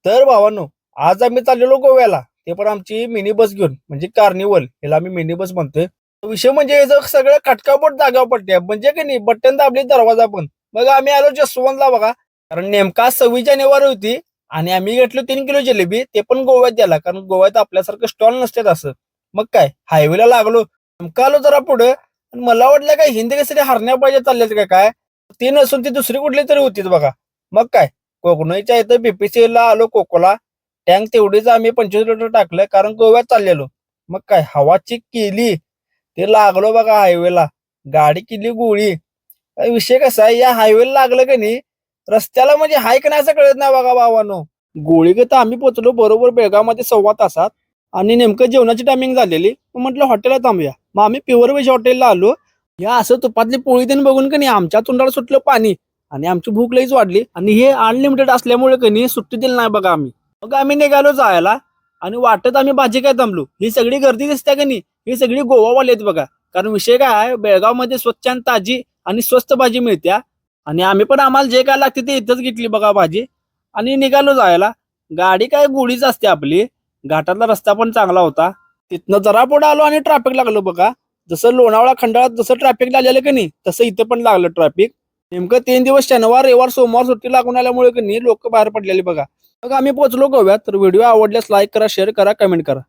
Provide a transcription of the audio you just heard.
तर भावांनो, आज आम्ही चाललेलो गोव्याला. ते पण आमची मिनी बस घेऊन, म्हणजे कार्निवल याला आम्ही मिनी बस म्हणतोय. विषय म्हणजे याचं सगळं खटकापट जागावर पडते, म्हणजे की नाही बटन दाबले दरवाजा पण. मग आम्ही आलो जसवंतला बघा, कारण नेमका 26 जानेवारी होती आणि आम्ही घेतलो 3 किलो जिलेबी, ते पण गोव्यात द्याला, कारण गोव्यात आपल्यासारखं स्टॉल नसतात असं. मग काय हायवेला लागलो, नेमका आलो जरा पुढे, मला वाटलं काय हिंदी कसरी हरण्या पाहिजे चालल्यात का काय. ती नसून ती दुसरी कुठली तरी होतीच बघा. मग काय कोकणाच्या इथं बीपीसीएलला आलो कोकोला. टँक तेवढीच आम्ही 25 लिटर टाकलं, कारण गोव्यात चाललेलो. मग काय हवा चेक केली, ते लागलो बघा हायवेला. गाडी केली गोळी. विषय कसा आहे, या हायवेला लागलं का नाही, रस्त्याला म्हणजे हाय का नाही असं कळत नाही बघा भावानो. गोळीगत आम्ही पोहोचलो बरोबर बेळगावमध्ये 1.25 तासात. आणि नेमकं जेवणाची टायमिंग झालेली. मग म्हटलं हॉटेलला थांबूया. मग आम्ही प्युअर व्हेज हॉटेलला आलो. या असं तुपातली पोळी देऊन बघून का नाही आमच्या तोंडाला सुटलं पाणी. आणि आमची भूक लईच वाढली, आणि हे अनलिमिटेड असल्यामुळे का नाही सुट्टी दिली नाही बघा आम्ही. मग आम्ही निघालो जायला. आणि वाटत आम्ही भाजी काय थांबलो, ही सगळी गर्दी दिसते का नाही, ही सगळी गोवावाले आहेत बघा. कारण विषय काय आहे, बेळगावमध्ये स्वच्छ आणि ताजी आणि स्वस्त भाजी मिळत्या. आणि आम्ही पण आम्हाला जे काय लागते ते इथंच घेतली बघा भाजी. आणि निघालो जायला. गाडी काय गोळीच असते आपली. घाटातला रस्ता पण चांगला होता. तिथनं जरा पुढे आलो आणि ट्रॅफिक लागलं बघा. जसं लोणावळा खंडाळात जसं ट्रॅफिक लागलेलं की नाही, तसं इथं पण लागलं ट्रॅफिक. नेमकं 3 दिवस शनिवार रविवार सोमवार सुट्टी लागून आल्यामुळे की नाही लोक बाहेर पडलेली बघा. मग आम्ही पोहोचलो गोव्यात. तर व्हिडिओ आवडल्यास लाईक करा, शेअर करा, कमेंट करा.